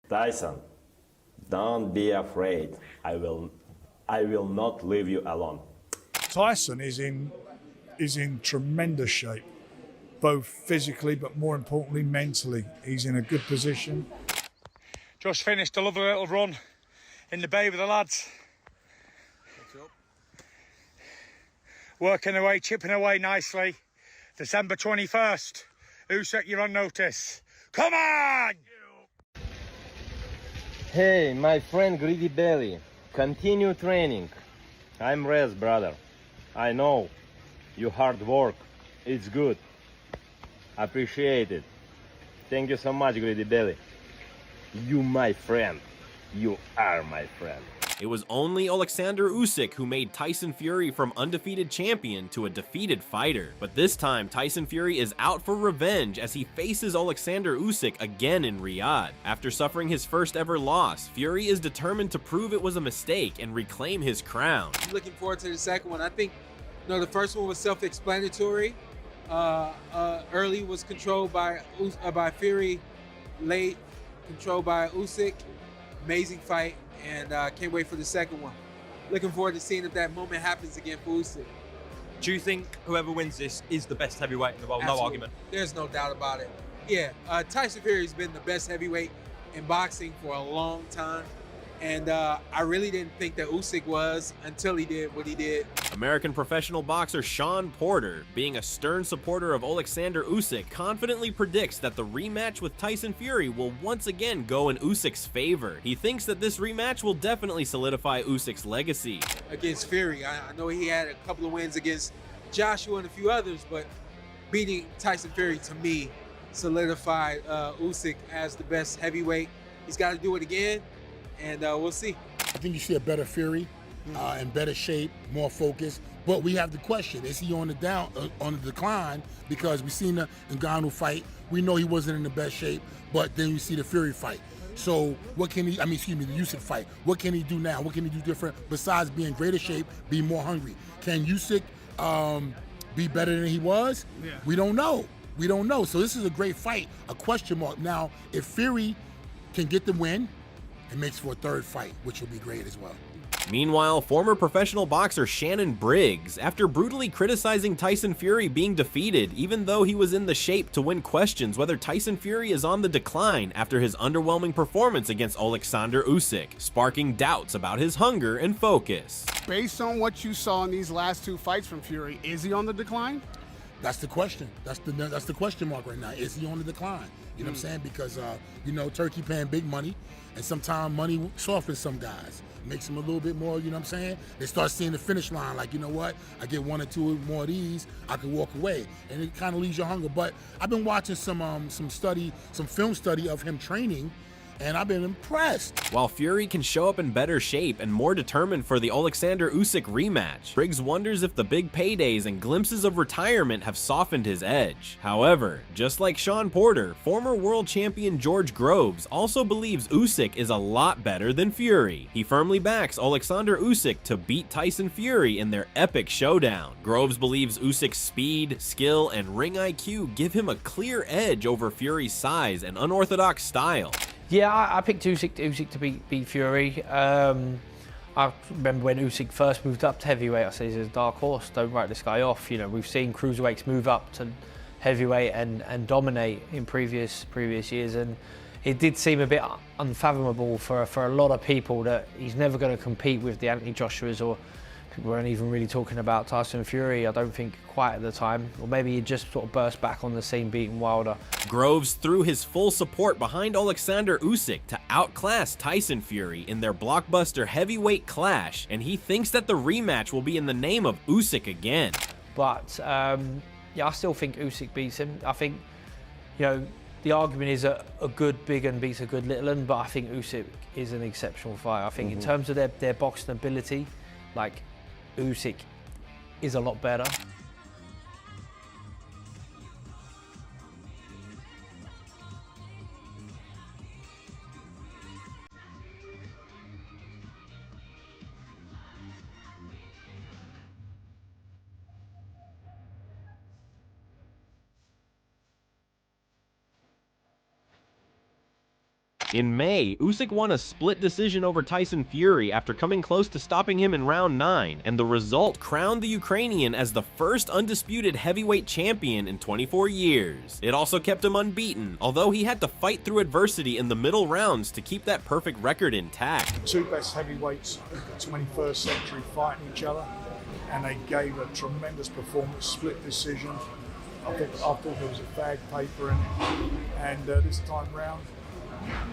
Tyson, don't be afraid. I will not leave you alone. Tyson is in tremendous shape, both physically but more importantly mentally. He's in a good position. Just finished a lovely little run in the bay with the lads. Working away, chipping away nicely. December 21st. Usyk, you're on notice. Come on! Hey, my friend Greedy Belly, continue training. I'm Rez, brother. I know you hard work. It's good. Appreciate it. Thank you so much, Greedy Belly. You my friend. You are my friend. It was only Alexander Usyk who made Tyson Fury from undefeated champion to a defeated fighter. But this time, Tyson Fury is out for revenge as he faces Alexander Usyk again in Riyadh. After suffering his first ever loss, Fury is determined to prove it was a mistake and reclaim his crown. I'm looking forward to the second one. I think, the first one was self-explanatory. Early was controlled by Fury, late controlled by Usyk. Amazing fight. And can't wait for the second one. Looking forward to seeing if that moment happens again for Usyk. Do you think whoever wins this is the best heavyweight in the world? Absolutely. No argument. There's no doubt about it. Yeah, Tyson Fury's been the best heavyweight in boxing for a long time. And I really didn't think that Usyk was until he did what he did. American professional boxer Sean Porter, being a stern supporter of Alexander Usyk, confidently predicts that the rematch with Tyson Fury will once again go in Usyk's favor. He thinks that this rematch will definitely solidify Usyk's legacy. Against Fury, I know he had a couple of wins against Joshua and a few others, but beating Tyson Fury, to me, solidified Usyk as the best heavyweight. He's got to do it again. And we'll see. I think you see a better Fury, in better shape, more focused. But we have the question: is he on the decline? Because we seen the Ngannou fight. We know he wasn't in the best shape. But then you see the Fury fight. So what can he? The Usyk fight. What can he do now? What can he do different besides be in greater shape, be more hungry? Can Usyk be better than he was? Yeah. We don't know. We don't know. So this is a great fight. A question mark. Now, if Fury can get the win, it makes for a third fight, which will be great as well. Meanwhile, former professional boxer Shannon Briggs, after brutally criticizing Tyson Fury being defeated, even though he was in the shape to win, questions whether Tyson Fury is on the decline after his underwhelming performance against Alexander Usyk, sparking doubts about his hunger and focus. Based on what you saw in these last two fights from Fury, is he on the decline? That's the question. That's the question mark right now. Is he on the decline? You know what I'm saying? Because, Turkey paying big money, and sometimes money softens some guys. Makes them a little bit more, you know what I'm saying? They start seeing the finish line, like, you know what? I get one or two more of these, I can walk away. And it kind of leaves your hunger. But I've been watching some film study of him training, and I've been impressed. While Fury can show up in better shape and more determined for the Alexander Usyk rematch, Briggs wonders if the big paydays and glimpses of retirement have softened his edge. However, just like Sean Porter, former world champion George Groves also believes Usyk is a lot better than Fury. He firmly backs Alexander Usyk to beat Tyson Fury in their epic showdown. Groves believes Usyk's speed, skill, and ring IQ give him a clear edge over Fury's size and unorthodox style. Yeah, I picked Usyk to beat Fury. I remember when Usyk first moved up to heavyweight, I said he's a dark horse, don't write this guy off. We've seen cruiserweights move up to heavyweight and dominate in previous years, and it did seem a bit unfathomable for a lot of people that he's never going to compete with the Anthony Joshuas, or people weren't even really talking about Tyson Fury, I don't think, quite at the time. Or maybe he just sort of burst back on the scene beating Wilder. Groves threw his full support behind Alexander Usyk to outclass Tyson Fury in their blockbuster heavyweight clash, and he thinks that the rematch will be in the name of Usyk again. But I still think Usyk beats him. I think, the argument is a good big un beats a good little un, but I think Usyk is an exceptional fighter. I think in terms of their boxing ability, like, Usyk is a lot better. In May, Usyk won a split decision over Tyson Fury after coming close to stopping him in round 9, and the result crowned the Ukrainian as the first undisputed heavyweight champion in 24 years. It also kept him unbeaten, although he had to fight through adversity in the middle rounds to keep that perfect record intact. Two best heavyweights of the 21st century fighting each other, and they gave a tremendous performance, split decision. I thought there was a bag paper in it, and this time round,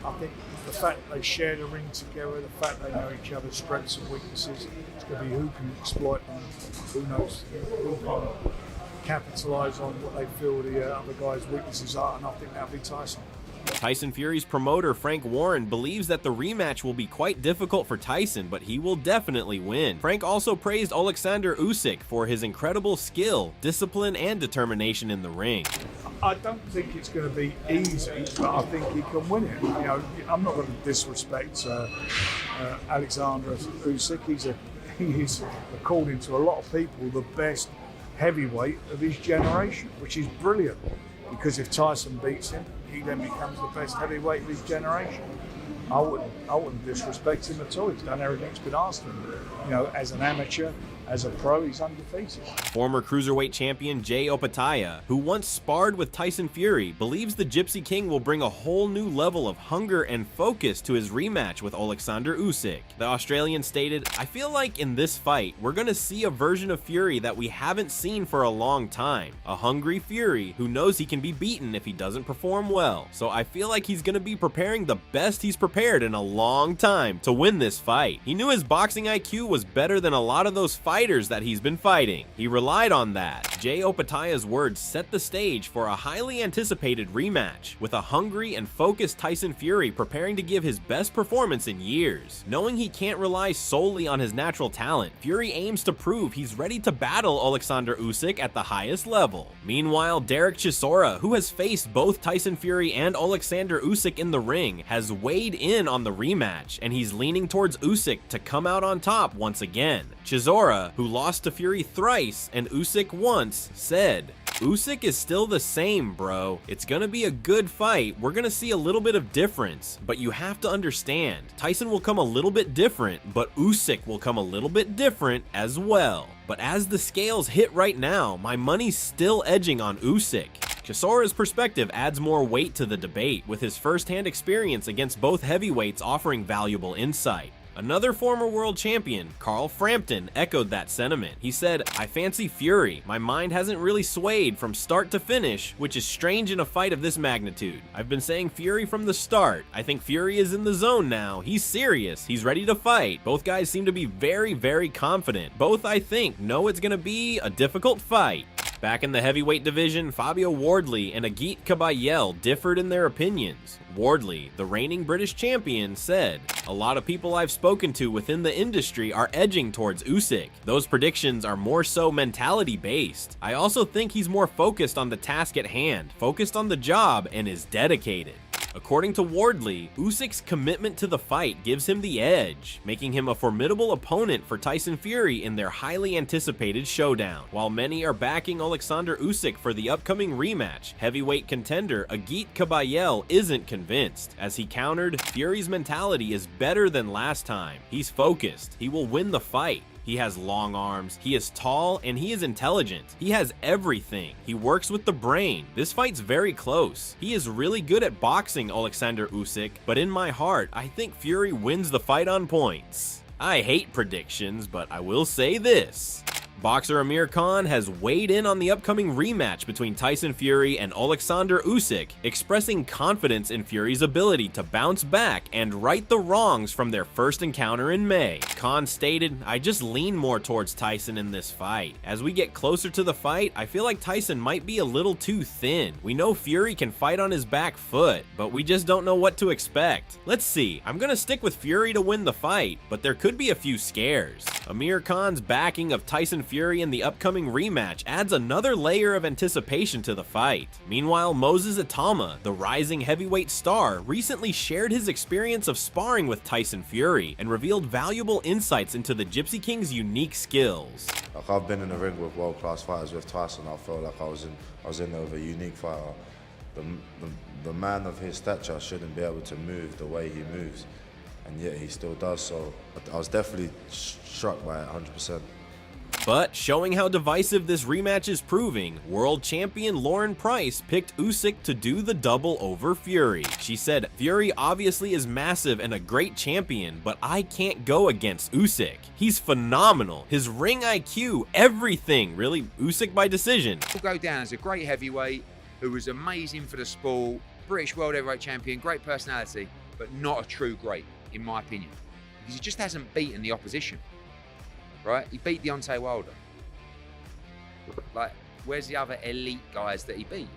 I think the fact they share the ring together, the fact they know each other's strengths and weaknesses, it's going to be who can exploit them, who knows, who can capitalise on what they feel the other guy's weaknesses are, and I think that'll be Tyson. Tyson Fury's promoter Frank Warren believes that the rematch will be quite difficult for Tyson, but he will definitely win. Frank also praised Alexander Usyk for his incredible skill, discipline, and determination in the ring. I don't think it's going to be easy, but I think he can win it. You know, I'm not going to disrespect Alexander Usyk. He is, according to a lot of people, the best heavyweight of his generation, which is brilliant, because if Tyson beats him, he then becomes the best heavyweight of his generation. I wouldn't disrespect him at all. He's done everything that's been asked of him. You know, as an amateur, as a pro, he's undefeated. Former cruiserweight champion Jay Opetaia, who once sparred with Tyson Fury, believes the Gypsy King will bring a whole new level of hunger and focus to his rematch with Alexander Usyk. The Australian stated, "I feel like in this fight, we're gonna see a version of Fury that we haven't seen for a long time. A hungry Fury who knows he can be beaten if he doesn't perform well. So I feel like he's gonna be preparing the best he's prepared in a long time to win this fight. He knew his boxing IQ was better than a lot of those fighters that he's been fighting. He relied on that." Jay Opetaia's words set the stage for a highly anticipated rematch, with a hungry and focused Tyson Fury preparing to give his best performance in years. Knowing he can't rely solely on his natural talent, Fury aims to prove he's ready to battle Alexander Usyk at the highest level. Meanwhile, Derek Chisora, who has faced both Tyson Fury and Alexander Usyk in the ring, has weighed in on the rematch, and he's leaning towards Usyk to come out on top once again. Chisora, who lost to Fury thrice and Usyk once, said, "Usyk is still the same, bro. It's gonna be a good fight. We're gonna see a little bit of difference, but you have to understand, Tyson will come a little bit different, but Usyk will come a little bit different as well. But as the scales hit right now, my money's still edging on Usyk." Chisora's perspective adds more weight to the debate, with his first-hand experience against both heavyweights offering valuable insight. Another former world champion, Carl Frampton, echoed that sentiment. He said, "I fancy Fury. My mind hasn't really swayed from start to finish, which is strange in a fight of this magnitude. I've been saying Fury from the start. I think Fury is in the zone now. He's serious. He's ready to fight. Both guys seem to be very, very confident. Both, I think, know it's going to be a difficult fight." Back in the heavyweight division, Fabio Wardley and Agit Kabayel differed in their opinions. Wardley, the reigning British champion, said, "A lot of people I've spoken to within the industry are edging towards Usyk. Those predictions are more so mentality based. I also think he's more focused on the task at hand, focused on the job, and is dedicated." According to Wardley, Usyk's commitment to the fight gives him the edge, making him a formidable opponent for Tyson Fury in their highly anticipated showdown. While many are backing Alexander Usyk for the upcoming rematch, heavyweight contender Agit Kabayel isn't convinced. As he countered, Fury's mentality is better than last time. He's focused. He will win the fight. He has long arms, he is tall, and he is intelligent. He has everything. He works with the brain. This fight's very close. He is really good at boxing Alexander Usyk, but in my heart, I think Fury wins the fight on points. I hate predictions, but I will say this. Boxer Amir Khan has weighed in on the upcoming rematch between Tyson Fury and Alexander Usyk, expressing confidence in Fury's ability to bounce back and right the wrongs from their first encounter in May. Khan stated, "I just lean more towards Tyson in this fight. As we get closer to the fight, I feel like Tyson might be a little too thin. We know Fury can fight on his back foot, but we just don't know what to expect. Let's see, I'm gonna stick with Fury to win the fight, but there could be a few scares." Amir Khan's backing of Tyson Fury in the upcoming rematch adds another layer of anticipation to the fight. Meanwhile, Moses Itama, the rising heavyweight star, recently shared his experience of sparring with Tyson Fury and revealed valuable insights into the Gypsy King's unique skills. I've been in the ring with world-class fighters. With Tyson, I felt like I was in there with a unique fighter the man of his stature shouldn't be able to move the way he moves, and yet he still does. So I was definitely struck by it 100%. But showing how divisive this rematch is proving, world champion Lauren Price picked Usyk to do the double over Fury. She said, "Fury obviously is massive and a great champion, but I can't go against Usyk. He's phenomenal. His ring IQ, everything. Really, Usyk by decision." He'll go down as a great heavyweight who was amazing for the sport, British world heavyweight champion, great personality, but not a true great, in my opinion. Because he just hasn't beaten the opposition. Right? He beat Deontay Wilder. Like, where's the other elite guys that he beat?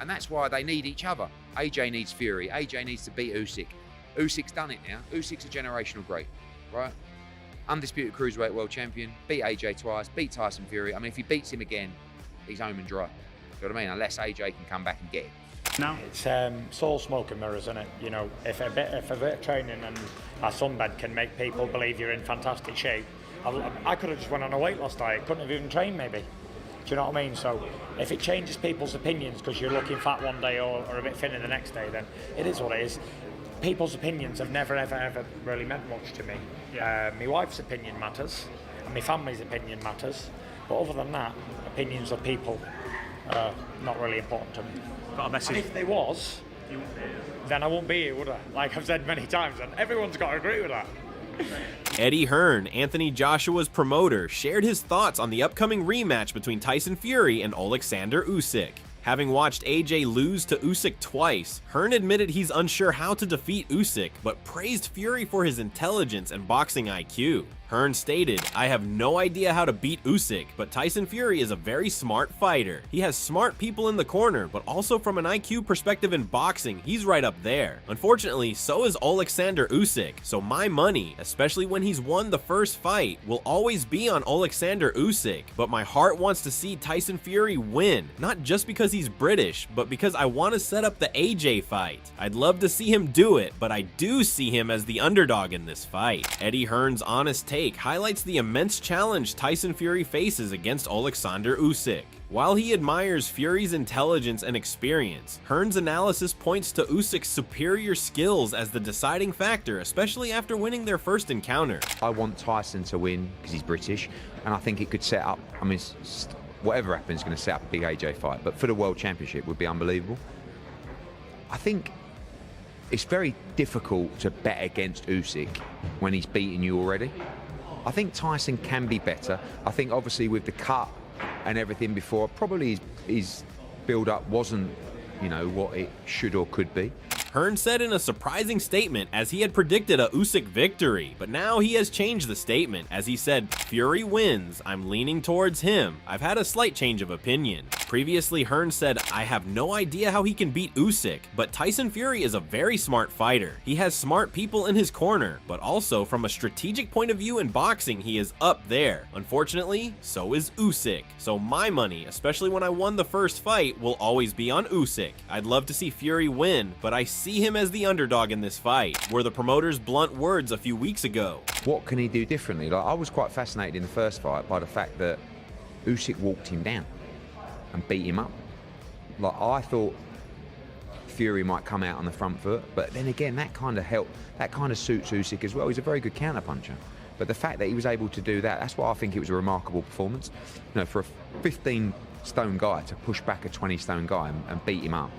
And that's why they need each other. AJ needs Fury. AJ needs to beat Usyk. Usyk's done it now. Usyk's a generational great, right? Undisputed cruiserweight world champion. Beat AJ twice. Beat Tyson Fury. I mean, if he beats him again, he's home and dry. You know what I mean? Unless AJ can come back and get him. No, it's all smoke and mirrors, isn't it? You know, if a bit of training and a sunbed can make people believe you're in fantastic shape, I could have just went on a weight loss diet, couldn't have even trained maybe. Do you know what I mean? So if it changes people's opinions because you're looking fat one day or a bit thinner the next day, then it is what it is. People's opinions have never ever really meant much to me. My wife's opinion matters and my family's opinion matters, but other than that, opinions of people are not really important to me. Got a message? And if there was, then I won't be here, would I? Like I've said many times, and everyone's got to agree with that. Eddie Hearn, Anthony Joshua's promoter, shared his thoughts on the upcoming rematch between Tyson Fury and Alexander Usyk. Having watched AJ lose to Usyk twice, Hearn admitted he's unsure how to defeat Usyk, but praised Fury for his intelligence and boxing IQ. Hearn stated, "I have no idea how to beat Usyk, but Tyson Fury is a very smart fighter. He has smart people in the corner, but also from an IQ perspective in boxing, he's right up there. Unfortunately, so is Alexander Usyk, so my money, especially when he's won the first fight, will always be on Alexander Usyk, but my heart wants to see Tyson Fury win, not just because he's British, but because I want to set up the AJ fight. I'd love to see him do it, but I do see him as the underdog in this fight." Eddie Hearn's honest take highlights the immense challenge Tyson Fury faces against Alexander Usyk. While he admires Fury's intelligence and experience, Hearn's analysis points to Usyk's superior skills as the deciding factor, especially after winning their first encounter. I want Tyson to win because he's British, and I think it could set up, I mean, whatever happens is going to set up a big AJ fight, but for the World Championship would be unbelievable. I think it's very difficult to bet against Usyk when he's beaten you already. I think Tyson can be better. I think obviously with the cut and everything before, probably his build-up wasn't, you know, what it should or could be. Hearn said in a surprising statement as he had predicted a Usyk victory, but now he has changed the statement as he said, "Fury wins, I'm leaning towards him. I've had a slight change of opinion." Previously, Hearn said, "I have no idea how he can beat Usyk, but Tyson Fury is a very smart fighter. He has smart people in his corner, but also from a strategic point of view in boxing, he is up there. Unfortunately, so is Usyk. So my money, especially when I won the first fight, will always be on Usyk. I'd love to see Fury win, but I see him as the underdog in this fight," were the promoter's blunt words a few weeks ago. What can he do differently? Like, I was quite fascinated in the first fight by the fact that Usyk walked him down and beat him up. Like, I thought Fury might come out on the front foot, but then again, that kind of suits Usyk as well. He's a very good counterpuncher. But the fact that he was able to do that, that's why I think it was a remarkable performance. You know, for a 15-stone guy to push back a 20-stone guy and beat him up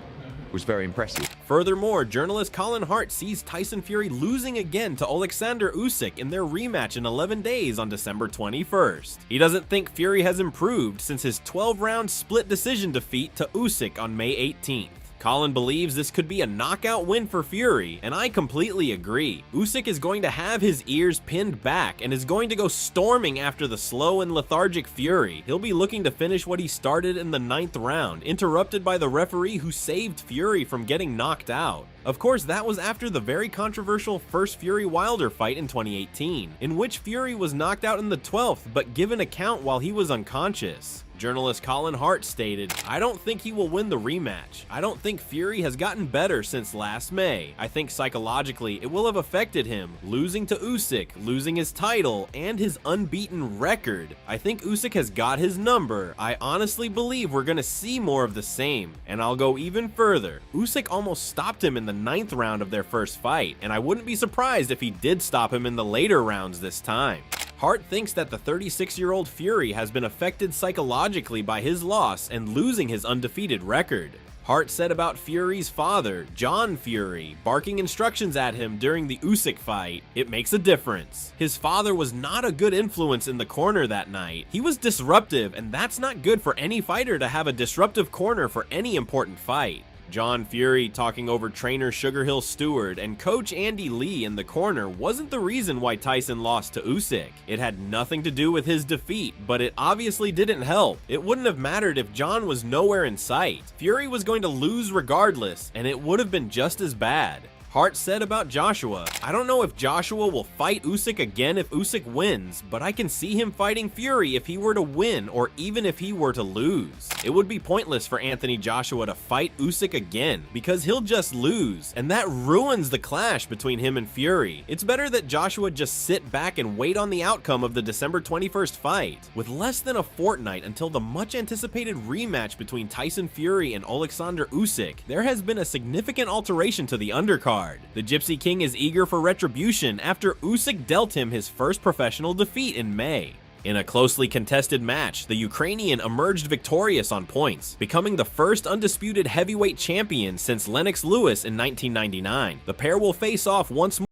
was very impressive. Furthermore, journalist Colin Hart sees Tyson Fury losing again to Alexander Usyk in their rematch in 11 days on December 21st. He doesn't think Fury has improved since his 12-round split decision defeat to Usyk on May 18th. Colin believes this could be a knockout win for Fury, and I completely agree. Usyk is going to have his ears pinned back and is going to go storming after the slow and lethargic Fury. He'll be looking to finish what he started in the 9th round, interrupted by the referee who saved Fury from getting knocked out. Of course, that was after the very controversial first Fury-Wilder fight in 2018, in which Fury was knocked out in the 12th but given a count while he was unconscious. Journalist Colin Hart stated, "I don't think he will win the rematch. I don't think Fury has gotten better since last May. I think psychologically it will have affected him, losing to Usyk, losing his title, and his unbeaten record. I think Usyk has got his number. I honestly believe we're gonna see more of the same. And I'll go even further. Usyk almost stopped him in the 9th round of their first fight, and I wouldn't be surprised if he did stop him in the later rounds this time." Hart thinks that the 36-year-old Fury has been affected psychologically by his loss and losing his undefeated record. Hart said about Fury's father, John Fury, barking instructions at him during the Usyk fight, "It makes a difference. His father was not a good influence in the corner that night. He was disruptive, and that's not good for any fighter to have a disruptive corner for any important fight." John Fury, talking over trainer Sugar Hill Stewart and coach Andy Lee in the corner, wasn't the reason why Tyson lost to Usyk. It had nothing to do with his defeat, but it obviously didn't help. It wouldn't have mattered if John was nowhere in sight. Fury was going to lose regardless, and it would have been just as bad. Hart said about Joshua, "I don't know if Joshua will fight Usyk again if Usyk wins, but I can see him fighting Fury if he were to win or even if he were to lose. It would be pointless for Anthony Joshua to fight Usyk again because he'll just lose, and that ruins the clash between him and Fury. It's better that Joshua just sit back and wait on the outcome of the December 21st fight." With less than a fortnight until the much anticipated rematch between Tyson Fury and Alexander Usyk, there has been a significant alteration to the undercard. The Gypsy King is eager for retribution after Usyk dealt him his first professional defeat in May. In a closely contested match, the Ukrainian emerged victorious on points, becoming the first undisputed heavyweight champion since Lennox Lewis in 1999. The pair will face off once more.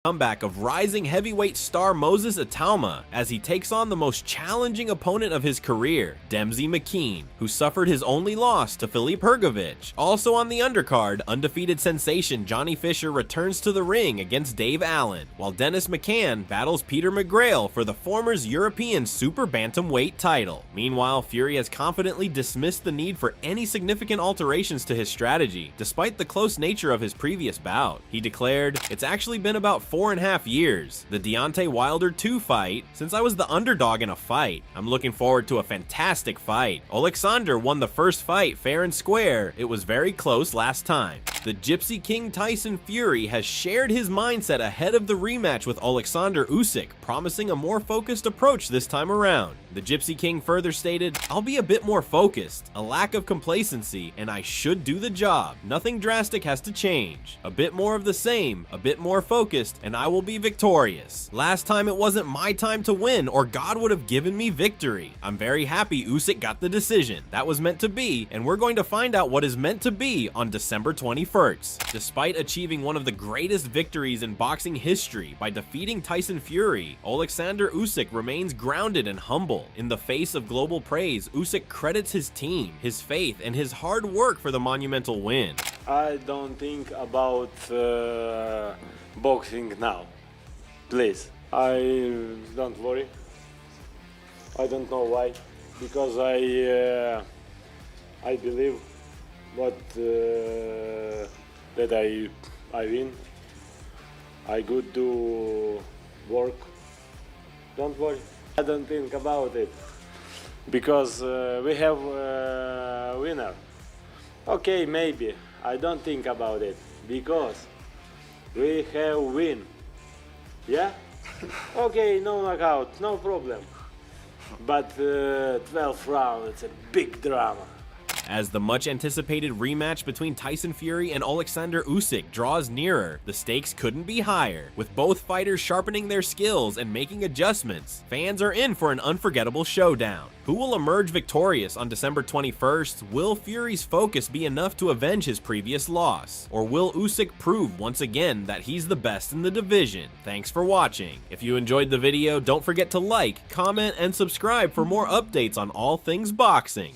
Comeback of rising heavyweight star Moses Itauma as he takes on the most challenging opponent of his career, Demsey McKean, who suffered his only loss to Filip Hrgovic. Also on the undercard, undefeated sensation Johnny Fisher returns to the ring against Dave Allen, while Dennis McCann battles Peter McGrail for the former's European Super Bantamweight title. Meanwhile, Fury has confidently dismissed the need for any significant alterations to his strategy, despite the close nature of his previous bout. He declared, "It's actually been about 4.5 years. The Deontay Wilder 2 fight, since I was the underdog in a fight. I'm looking forward to a fantastic fight. Alexander won the first fight fair and square. It was very close last time." The Gypsy King Tyson Fury has shared his mindset ahead of the rematch with Alexander Usyk, promising a more focused approach this time around. The Gypsy King further stated, "I'll be a bit more focused, a lack of complacency, and I should do the job. Nothing drastic has to change. A bit more of the same, a bit more focused, and I will be victorious. Last time it wasn't my time to win, or God would have given me victory. I'm very happy Usyk got the decision. That was meant to be, and we're going to find out what is meant to be on December 21st. Despite achieving one of the greatest victories in boxing history by defeating Tyson Fury, Alexander Usyk remains grounded and humble. In the face of global praise, Usyk credits his team, his faith, and his hard work for the monumental win. I don't think about boxing now. Please. Don't worry. I don't know why. Because I believe that I win. I good do work. Don't worry. I don't think about it. Because we have a winner. Okay, maybe. I don't think about it. Because we have win. Yeah? Okay, no knockout, no problem. But 12th round, it's a big drama. As the much-anticipated rematch between Tyson Fury and Alexander Usyk draws nearer, the stakes couldn't be higher. With both fighters sharpening their skills and making adjustments, fans are in for an unforgettable showdown. Who will emerge victorious on December 21st? Will Fury's focus be enough to avenge his previous loss? Or will Usyk prove once again that he's the best in the division? Thanks for watching. If you enjoyed the video, don't forget to like, comment, and subscribe for more updates on all things boxing.